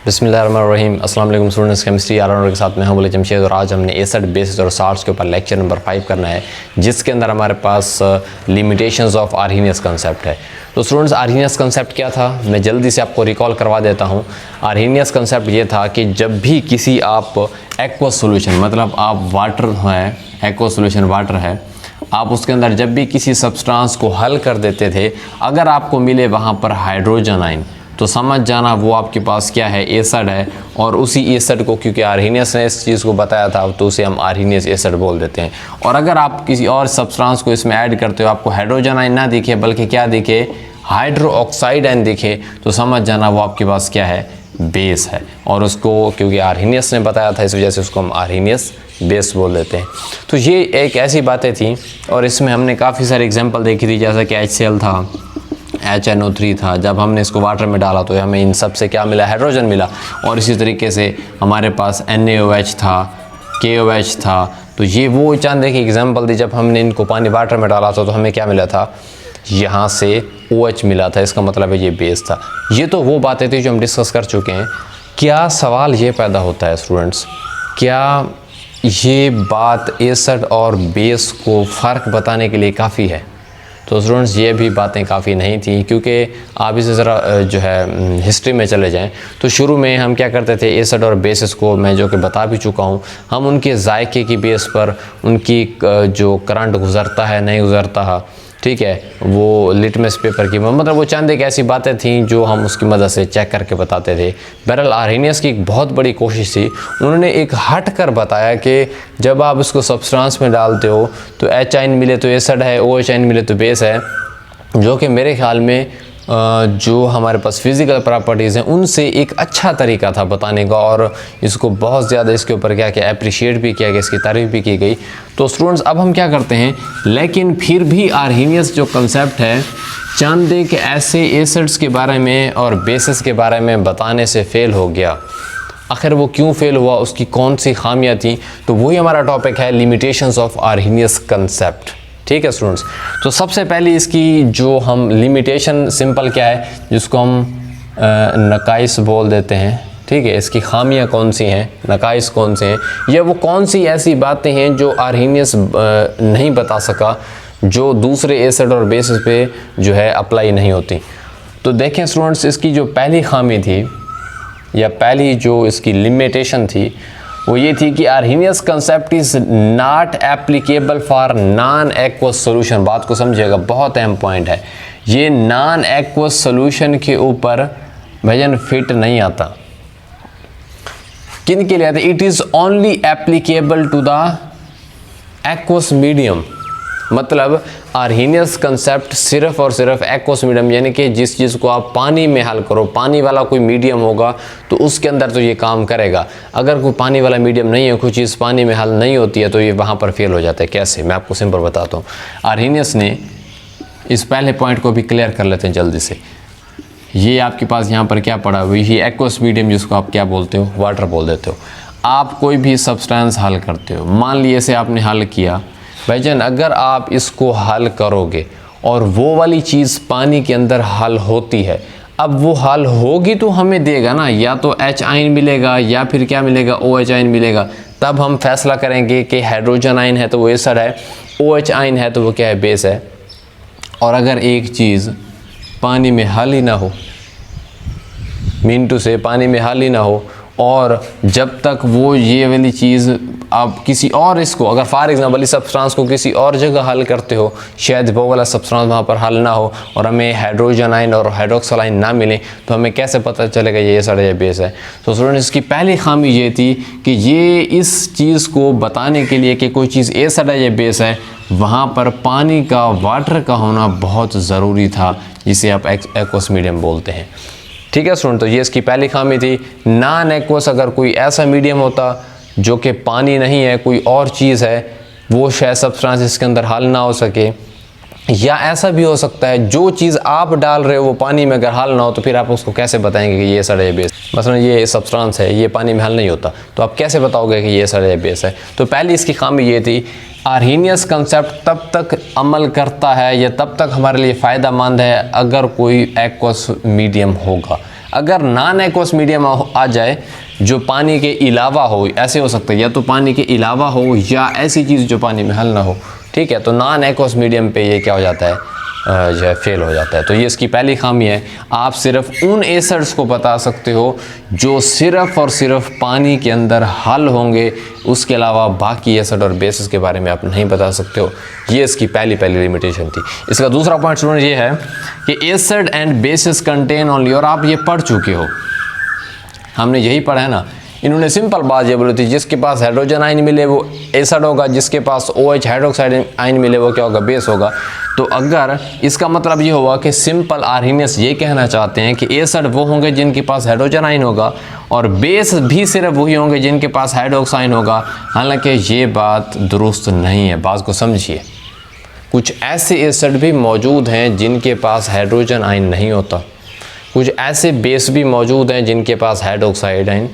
बिस्मिल्लाहिर्रहमानिर्रहीम। अस्सलाम वालेकुम स्टूडेंट्स, केमिस्ट्री आर के साथ में हम बोले जमशेद और आज हमने एसिड बेसिस और साल्ट्स के ऊपर लेक्चर नंबर 5 करना है, जिसके अंदर हमारे पास लिमिटेशंस ऑफ आर्हीनियस कंसेप्ट है। तो स्टूडेंट्स, आर्हीनियस कंसेप्ट क्या था, मैं जल्दी से आपको रिकॉल करवा देता हूँ। आर्हीनियस कंसेप्ट ये था कि जब भी किसी आप एक्वस सोल्यूशन, मतलब आप वाटर है, एक्वस सोल्यूशन वाटर है, आप उसके अंदर जब भी किसी सब्सटेंस को हल कर देते थे, अगर आपको मिले वहाँ पर हाइड्रोजन आयन, तो समझ जाना वो आपके पास क्या है, एसिड है। और उसी एसिड को, क्योंकि आर्हीनियस ने इस चीज़ को बताया था, तो उसे हम आर्हीनियस एसिड बोल देते हैं। और अगर आप किसी और सब्सटेंस को इसमें ऐड करते हो, आपको हाइड्रोजन आयन ना दिखे बल्कि क्या दिखे, हाइड्रो ऑक्साइड आयन दिखे, तो समझ जाना वो आपके पास क्या है, बेस है। और उसको क्योंकि आर्हीनियस ने बताया था, इस वजह से उसको हम आर्हीनियस बेस बोल देते हैं। तो ये एक ऐसी बातें थी और इसमें हमने काफ़ी सारे एग्जांपल देखी थी, जैसा कि HCl था, HNO3 था। जब हमने इसको वाटर में डाला तो हमें इन सब से क्या मिला, हाइड्रोजन मिला। और इसी तरीके से हमारे पास NaOH था, KOH था। तो ये वो चंद एक एग्जांपल थी, जब हमने इनको पानी वाटर में डाला था तो हमें क्या मिला था, यहाँ से OH मिला था। इसका मतलब है ये बेस था। ये तो वो बातें थी जो हम डिस्कस कर चुके हैं। क्या सवाल ये पैदा होता है स्टूडेंट्स, क्या ये बात एसिड और बेस को फ़र्क बताने के लिए काफ़ी है? तो स्टूडेंट्स, ये भी बातें काफ़ी नहीं थी, क्योंकि आप इसे ज़रा जो है हिस्ट्री में चले जाएं तो शुरू में हम क्या करते थे, एसिड और बेसिस को मैं जो कि बता भी चुका हूँ, हम उनके जायके की बेस पर उनकी जो करंट गुज़रता है नहीं गुज़रता है, ठीक है, वो लिटमस पेपर की, मतलब वो चंद एक ऐसी बातें थीं जो हम उसकी मदद से चेक करके बताते थे। बहरहाल आर्हीनियस की एक बहुत बड़ी कोशिश थी, उन्होंने एक हट कर बताया कि जब आप इसको सब्सटेंस में डालते हो तो H आयन मिले तो एसिड है, OH आयन मिले तो बेस है, जो कि मेरे ख्याल में जो हमारे पास फिज़िकल प्रॉपर्टीज़ हैं उनसे एक अच्छा तरीका था बताने का। और इसको बहुत ज़्यादा इसके ऊपर क्या किया, अप्रिशिएट भी किया गया, इसकी तारीफ़ भी की गई। तो स्टूडेंट्स, अब हम क्या करते हैं, लेकिन फिर भी आर्हीनियस जो कंसेप्ट है, चंद एक ऐसे एसिड्स के बारे में और बेसिस के बारे में बताने से फ़ेल हो गया। आखिर वो क्यों फ़ेल हुआ, उसकी कौन सी खामियाँ थी, तो वही हमारा टॉपिक है, लिमिटेशंस ऑफ आर्हीनियस कंसेप्ट। ठीक है स्टूडेंट्स, तो सबसे पहले इसकी जो हम लिमिटेशन सिंपल क्या है, जिसको हम नकाइस बोल देते हैं, ठीक है, इसकी खामियां कौन सी हैं, नकाइस कौन से हैं, या वो कौन सी ऐसी बातें हैं जो आर्हीनियस नहीं बता सका, जो दूसरे एसिड और बेसिस पे जो है अप्लाई नहीं होती। तो देखें स्टूडेंट्स, इसकी जो पहली खामी थी या पहली जो इसकी लिमिटेशन थी वो ये थी कि Arrhenius concept is not applicable for non aqueous solution. बात को समझिएगा, बहुत अहम पॉइंट है। ये नॉन एक्वस सोल्यूशन के ऊपर भजन फिट नहीं आता। किन के लिए आता? It is only applicable to the aqueous medium. मतलब आर्हीनियस कंसेप्ट सिर्फ और सिर्फ एक्वस मीडियम, यानी कि जिस चीज़ को आप पानी में हल करो, पानी वाला कोई मीडियम होगा तो उसके अंदर तो ये काम करेगा। अगर कोई पानी वाला मीडियम नहीं है, कोई चीज़ पानी में हल नहीं होती है, तो ये वहाँ पर फेल हो जाता है। कैसे, मैं आपको सिंपल बताता हूँ। आर्हीनियस ने इस पहले पॉइंट को भी क्लियर कर लेते हैं जल्दी से। ये आपके पास यहाँ पर क्या पड़ा हुआ, ये एक्वस मीडियम, जिसको आप क्या बोलते हो, वाटर बोल देते हो। आप कोई भी सब्सटेंस हल करते हो, मान लीजिए इसे आपने हल किया भाईजान, अगर आप इसको हल करोगे और वो वाली चीज़ पानी के अंदर हल होती है, अब वो हल होगी तो हमें देगा ना, या तो H आयन मिलेगा या फिर क्या मिलेगा, OH आयन मिलेगा। तब हम फैसला करेंगे कि हाइड्रोजन आयन है तो वो एसिड है, OH आयन है तो वो क्या है, बेस है। और अगर एक चीज़ पानी में हल ही ना हो, मिनटू से पानी में हल ही ना हो, और जब तक वो ये वाली चीज़ आप किसी और इसको, अगर फॉर एग्जांपल इस सब्सटेंस को किसी और जगह हल करते हो, शायद वो वाला सब्सटेंस वहाँ पर हल ना हो और हमें हाइड्रोजन आयन और हाइड्रोक्सिल आयन ना मिले, तो हमें कैसे पता चलेगा ये एसिड या बेस है? तो स्टूडेंट्स, इसकी पहली खामी ये थी कि ये इस चीज़ को बताने के लिए कि कोई चीज़ एसिड है या बेस है, वहाँ पर पानी का, वाटर का होना बहुत ज़रूरी था, जिसे आप एक्वस मीडियम बोलते हैं। ठीक है स्टूडेंट, तो ये इसकी पहली खामी थी। नॉन एक्वस अगर कोई ऐसा मीडियम होता जो कि पानी नहीं है, कोई और चीज़ है, वो शायद सब्सटेंस इसके अंदर हल ना हो सके, या ऐसा भी हो सकता है जो चीज़ आप डाल रहे हो वो पानी में अगर हल ना हो, तो फिर आप उसको कैसे बताएंगे कि ये एसिड है बेस? मसलन ये सब्सटेंस है, ये पानी में हल नहीं होता, तो आप कैसे बताओगे कि ये एसिड है बेस है? तो पहली इसकी खामी ये थी, आर्हीनियस कंसेप्ट तब तक अमल करता है या तब तक हमारे लिए फ़ायदा मंद है अगर कोई एक्वस मीडियम होगा। अगर नॉन एक्वस मीडियम आ जाए जो पानी के अलावा हो, ऐसे हो सकता है या तो पानी के अलावा हो या ऐसी चीज़ जो पानी में हल ना हो, ठीक है, तो नॉन एक्वस मीडियम पे ये क्या हो जाता है, जो है फेल हो जाता है। तो ये इसकी पहली खामी है, आप सिर्फ उन एसिड्स को बता सकते हो जो सिर्फ और सिर्फ पानी के अंदर हल होंगे, उसके अलावा बाकी एसिड और बेसिस के बारे में आप नहीं बता सकते हो। ये इसकी पहली लिमिटेशन थी। इसका दूसरा पॉइंट स्टूडेंट ये है कि acid and bases contain only, और आप ये पढ़ चुके हो, हमने यही पढ़ा है ना। इन्होंने सिंपल बात ये बोली थी, जिसके पास हाइड्रोजन आयन मिले वो एसिड होगा, जिसके पास OH हाइड्रोक्साइड आयन मिले वो क्या होगा, बेस होगा। तो अगर इसका मतलब ये होगा कि सिंपल आर्हीनियस ये कहना चाहते हैं कि एसिड वो होंगे जिनके पास हाइड्रोजन आयन होगा और बेस भी सिर्फ वही होंगे जिनके पास हाइड्रोक्स आयन होगा। हालांकि ये बात दुरुस्त नहीं है, बात को समझिए। कुछ ऐसे एसिड भी मौजूद हैं जिनके पास हाइड्रोजन आयन नहीं होता, कुछ ऐसे बेस भी मौजूद हैं जिनके पास हाइड्रोक्साइड आयन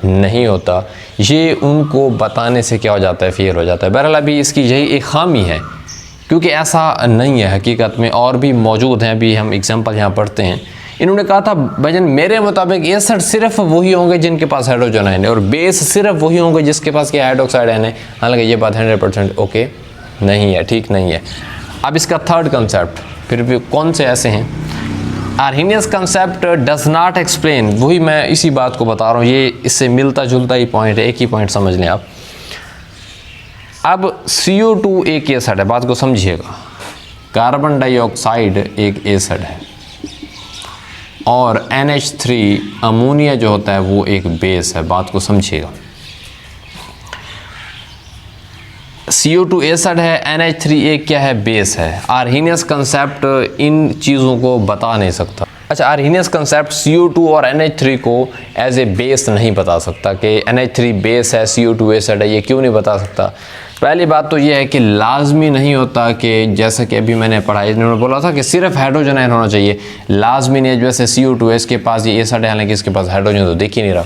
नहीं होता। ये उनको बताने से क्या हो जाता है, फेल हो जाता है। बहरहाल अभी इसकी यही एक खामी है, क्योंकि ऐसा नहीं है हकीकत में, और भी मौजूद हैं। अभी हम एग्जांपल यहाँ पढ़ते हैं। इन्होंने कहा था भजन मेरे मुताबिक एसिड सिर्फ वही होंगे जिनके पास हाइड्रोजन आयन है और बेस सिर्फ वही होंगे जिसके पास क्या हाइड्रोक्साइड आयन है। हालांकि ये बात 100% ओके नहीं है, ठीक नहीं है। अब इसका थर्ड कंसेप्ट फिर भी कौन से ऐसे हैं, Arrhenius concept does not explain, वही मैं इसी बात को बता रहा हूँ, ये इससे मिलता जुलता ही पॉइंट है, एक ही पॉइंट समझ लें आप। अब CO2 एक एसिड है, बात को समझिएगा, कार्बन डाइऑक्साइड एक एसिड है और NH3 अमोनिया जो होता है वो एक बेस है, बात को समझिएगा। CO2 एसिड है, NH3 एक क्या है, बेस है। आर्हीनियस कंसेप्ट इन चीज़ों को बता नहीं सकता। अच्छा, आर्हीनियस कंसेप्ट CO2 और NH3 को एज ए बेस नहीं बता सकता कि NH3 बेस है, CO2 एसिड है, ये क्यों नहीं बता सकता। पहली बात तो ये है कि लाजमी नहीं होता कि जैसे कि अभी मैंने पढ़ाई इन्होंने बोला था कि सिर्फ हाइड्रोजन आयन होना चाहिए, लाजमी नहीं। जैसे CO2 है, इसके पास ये एसिड है, हालांकि इसके पास हाइड्रोजन तो दिख ही नहीं रहा।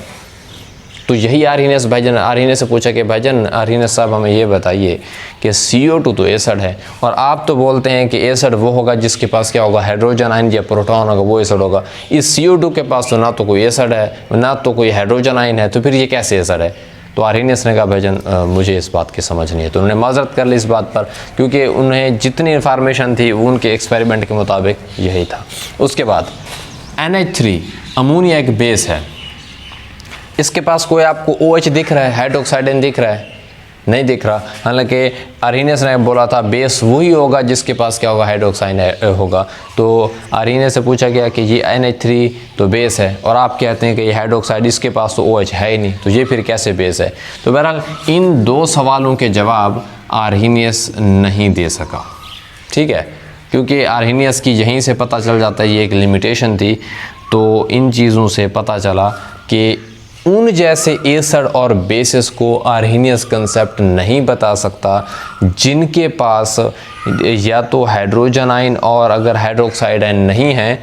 तो यही आर्हीनियस भाईजान, आर्हीनियस से पूछा कि भाईजान आर्हीनियस साहब हमें ये बताइए कि CO2 तो एसिड है और आप तो बोलते हैं कि एसिड वो होगा जिसके पास क्या होगा, हाइड्रोजन आयन या प्रोटॉन होगा, वो एसिड होगा। इस CO2 के पास तो ना तो कोई एसिड है ना तो कोई हाइड्रोजन आयन है, तो फिर ये कैसे एसिड है। तो आर्हीनियस ने कहा भाईजान मुझे इस बात की समझ नहीं है। तो उन्होंने माजरत कर ली इस बात पर, क्योंकि उन्हें जितनी इन्फॉर्मेशन थी वो उनके एक्सपेरिमेंट के मुताबिक यही था। उसके बाद NH3 अमोनिया एक बेस है, इसके पास कोई आपको OH दिख रहा है, हाइड्रोक्साइड आयन दिख रहा है, नहीं दिख रहा। हालांकि आर्हीनियस ने बोला था बेस वही होगा जिसके पास क्या होगा, हाइड्रोक्साइड होगा। तो आर्हीनियस से पूछा गया कि ये NH3 तो बेस है और आप कहते हैं कि ये हाइड्रोक्साइड, इसके पास तो OH है ही नहीं, तो ये फिर कैसे बेस है। तो बहरहाल इन दो सवालों के जवाब आर्हीनियस नहीं दे सका, ठीक है, क्योंकि आर्हीनियस की यहीं से पता चल जाता है, ये एक लिमिटेशन थी। तो इन चीज़ों से पता चला कि उन जैसे एसिड और बेसिस को आर्हीनियस कंसेप्ट नहीं बता सकता जिनके पास या तो हाइड्रोजन आयन और अगर हाइड्रोक्साइड आयन नहीं है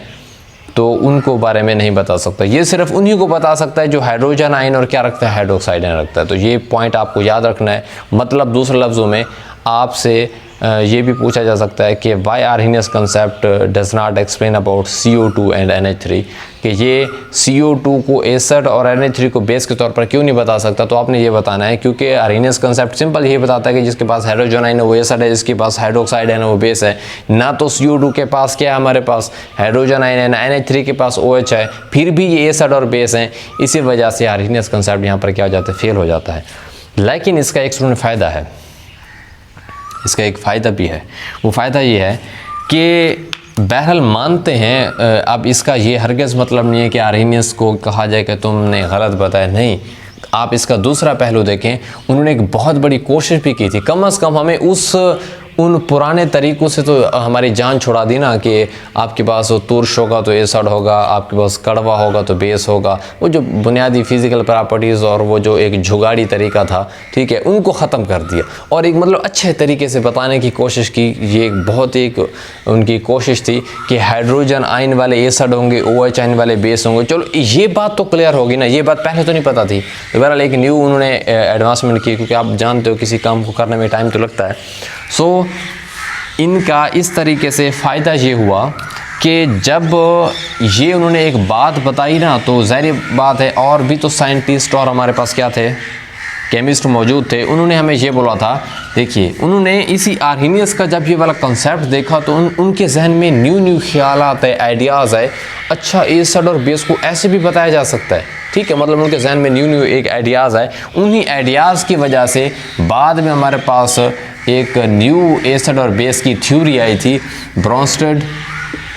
तो उनको बारे में नहीं बता सकता। ये सिर्फ उन्हीं को बता सकता है जो हाइड्रोजन आयन और क्या रखता है, हाइड्रोक्साइड आयन रखता है। तो ये पॉइंट आपको याद रखना है। मतलब दूसरे लफ्ज़ों में आपसे ये भी पूछा जा सकता है कि why Arrhenius concept does not explain about CO2 and NH3, कि ये CO2 को एसिड और NH3 को बेस के तौर पर क्यों नहीं बता सकता। तो आपने ये बताना है, क्योंकि आर्हीनियस कंसेप्ट सिंपल यही बताता है कि जिसके पास हाइड्रोजन आयन है वो एसिड है, जिसके पास हाइड्रोक्साइड आयन है वो बेस है। ना तो CO2 के पास क्या है, हमारे पास हाइड्रोजन आयन है, ना NH3 के पास OH है, फिर भी ये एसिड और बेस हैं। इसी वजह से आर्हीनियस कंसेप्ट यहाँ पर क्या हो जाता है, फेल हो जाता है। लेकिन इसका एक स्टूडेंट फ़ायदा है, इसका एक फ़ायदा भी है। वो फ़ायदा ये है कि बहरहाल मानते हैं, अब इसका ये हरगिज़ मतलब नहीं है कि आर्हीनियस को कहा जाए कि तुमने गलत बताया, नहीं। आप इसका दूसरा पहलू देखें, उन्होंने एक बहुत बड़ी कोशिश भी की थी, कम से कम हमें उन पुराने तरीक़ों से तो हमारी जान छुड़ा दी ना कि आपके पास वो तुर्श होगा तो एसिड होगा, आपके पास कड़वा होगा तो बेस होगा। वो जो बुनियादी फ़िज़िकल प्रॉपर्टीज़ और वो जो एक जुगाड़ी तरीका था, ठीक है, उनको ख़त्म कर दिया और एक मतलब अच्छे तरीके से बताने की कोशिश की। ये एक बहुत एक उनकी कोशिश थी कि हाइड्रोजन आयन वाले एसिड होंगे, OH आयन वाले बेस होंगे। चलो ये बात तो क्लियर होगी ना, ये बात पहले तो नहीं पता थी। तो बहरहाल एक न्यू उन्होंने एडवांसमेंट की, क्योंकि आप जानते हो किसी काम को करने में टाइम तो लगता है। सो इनका इस तरीके से फ़ायदा ये हुआ कि जब ये उन्होंने एक बात बताई ना, तो ज़ाहिर बात है और भी तो साइंटिस्ट और हमारे पास क्या थे, केमिस्ट मौजूद थे। उन्होंने हमें ये बोला था, देखिए उन्होंने इसी आर्हीनियस का जब ये वाला कंसेप्ट देखा तो उनके जहन में न्यू ख्यालात है, आइडियाज़ है, अच्छा एसिड और बेस को ऐसे भी बताया जा सकता है, ठीक है, मतलब उनके जहन में न्यू एक आइडियाज़ है। उन्हीं आइडियाज़ की वजह से बाद में हमारे पास एक न्यू एसिड और बेस की थ्योरी आई थी, ब्रोंस्टेड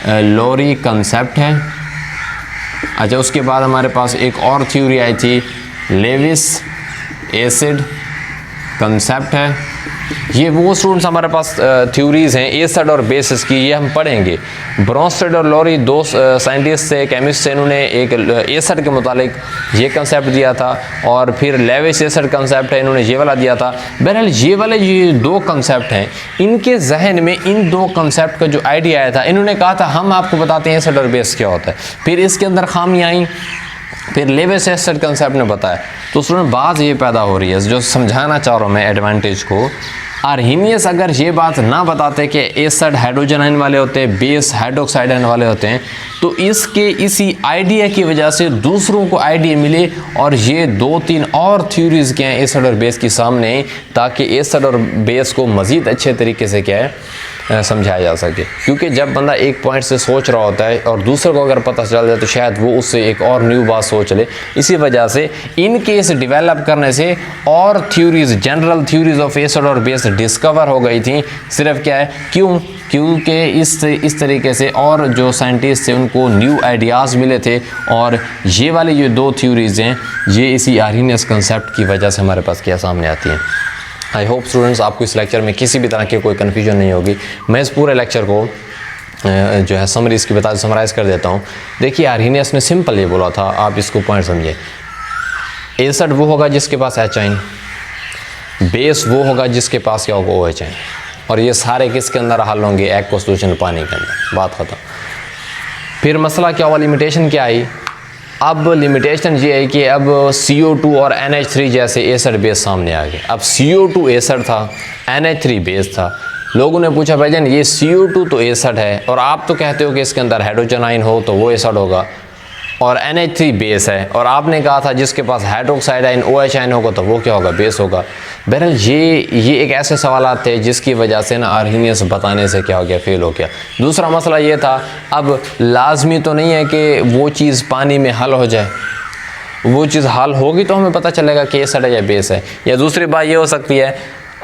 लोरी कंसेप्ट है। अच्छा, उसके बाद हमारे पास एक और थ्योरी आई थी, लेविस एसिड कंसेप्ट है। ये वो स्टूडेंट्स हमारे पास थ्योरीज़ हैं एसिड और बेसिस की, ये हम पढ़ेंगे। ब्रोंस्टेड और लोरी दो साइंटिस्ट से, केमिस्ट से, इन्होंने एक एसिड के मुतालिक ये कंसेप्ट दिया था और फिर लेविस एसिड कंसेप्ट है, इन्होंने ये वाला दिया था। बहरहाल ये वाले ये दो कंसेप्ट हैं, इनके जहन में इन दो कंसेप्ट का जो आइडिया आया था, इन्होंने कहा था हम आपको बताते हैं एसिड और बेस क्या होता है। फिर इसके अंदर खामियां आई, फिर लेविस एसिड कंसेप्ट ने बताया। तो स्टूडेंट बात ये पैदा हो रही है, जो समझाना चाह रहा हूँ मैं एडवांटेज को, आर्हीनियस अगर ये बात ना बताते कि एसिड हाइड्रोजन आयन वाले होते हैं, बेस हाइड्रोक्साइड आयन वाले होते हैं, तो इसके इसी आइडिया की वजह से दूसरों को आइडिया मिले और ये 2-3 और थ्योरीज़ क्या हैं एसिड और बेस की सामने, ताकि एसिड और बेस को मज़ीद अच्छे तरीके से क्या है समझाया जा सके। क्योंकि जब बंदा एक पॉइंट से सोच रहा होता है और दूसरे को अगर पता चल जाए तो शायद वो उससे एक और न्यू बात सोच ले। इसी वजह से इन केस डेवलप करने से और theories, general theories of acid और बेस डिस्कवर हो गई थी। सिर्फ क्या है, क्योंकि इस तरीके से और जो साइंटिस्ट थे उनको न्यू आइडियाज़ मिले थे, और ये वाली जो दो थ्योरीज़ हैं ये इसी आर्हीनियस कंसेप्ट की वजह से हमारे पास क्या सामने आती हैं। आई होप स्टूडेंट्स आपको इस लेक्चर में किसी भी तरह की कोई कन्फ्यूजन नहीं होगी। मैं इस पूरे लेक्चर को जो है समरी इसकी समराइज़ कर देता हूँ। देखिए आर्हीनियस ने सिंपल ये बोला था, आप इसको पॉइंट समझिए। एसिड वो होगा जिसके पास एच आयन, बेस वो होगा जिसके पास क्या होगा OH आयन, और ये सारे किसके अंदर हल होंगे, एक्वस सोल्यूशन पानी के अंदर, बात ख़त्म। फिर मसला क्या हुआ, लिमिटेशन क्या आई। अब लिमिटेशन ये है कि अब CO2 और NH3 जैसे एसिड बेस सामने आ गए। अब CO2 एसिड था, NH3 बेस था। लोगों ने पूछा भाईजान ये CO2 तो एसिड है और आप तो कहते हो कि इसके अंदर हाइड्रोजन आयन हो तो वो एसिड होगा, और NH3 बेस है, और आपने कहा था जिसके पास हाइड्रोक्साइड आयन OH आयन होगा तो वो क्या होगा, बेस होगा। बहरहाल ये एक ऐसे सवाल थे जिसकी वजह से ना आर्हीनियस बताने से क्या हो गया, फेल हो गया। दूसरा मसला ये था, अब लाजमी तो नहीं है कि वो चीज़ पानी में हल हो जाए, वो चीज़ हल होगी तो हमें पता चलेगा कि एसिड है या बेस है। या दूसरी बात ये हो सकती है,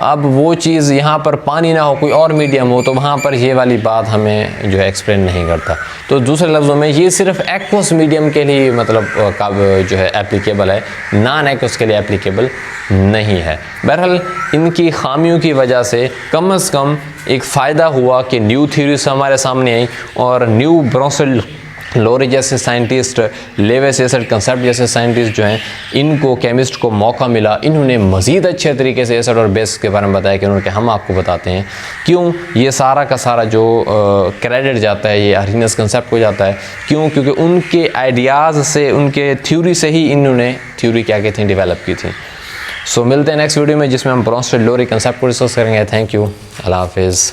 अब वो चीज़ यहाँ पर पानी ना हो, कोई और मीडियम हो, तो वहाँ पर ये वाली बात हमें जो है एक्सप्लेन नहीं करता। तो दूसरे लफ्ज़ों में ये सिर्फ एक्वस मीडियम के लिए मतलब जो है एप्लीकेबल है, नॉन एक्वस के लिए एप्लीकेबल नहीं है। बहरहाल इनकी खामियों की वजह से कम एक फ़ायदा हुआ कि न्यू थ्योरीज हमारे सामने आई, और न्यू ब्रोंस्टेड लोरी जैसे साइंटिस्ट, लेविस एसिड कंसेप्ट जैसे साइंटिस्ट जो हैं, इनको केमिस्ट को मौका मिला, इन्होंने मज़ीद अच्छे तरीके से एसिड और बेस के बारे में बताया कि उन्होंने हम आपको बताते हैं। क्यों ये सारा का सारा जो क्रेडिट जाता है ये आर्हीनियस कंसेप्ट को जाता है, क्योंकि उनके आइडियाज़ से, उनके थ्योरी से ही इन्होंने थ्योरी क्या की थी, डेवलप की थी। सो मिलते हैं नेक्स्ट वीडियो में जिसमें हम ब्रोंस्टेड लोरी कंसेप्ट को डिस्कस करेंगे। थैंक यू, अल्लाह हाफिज़।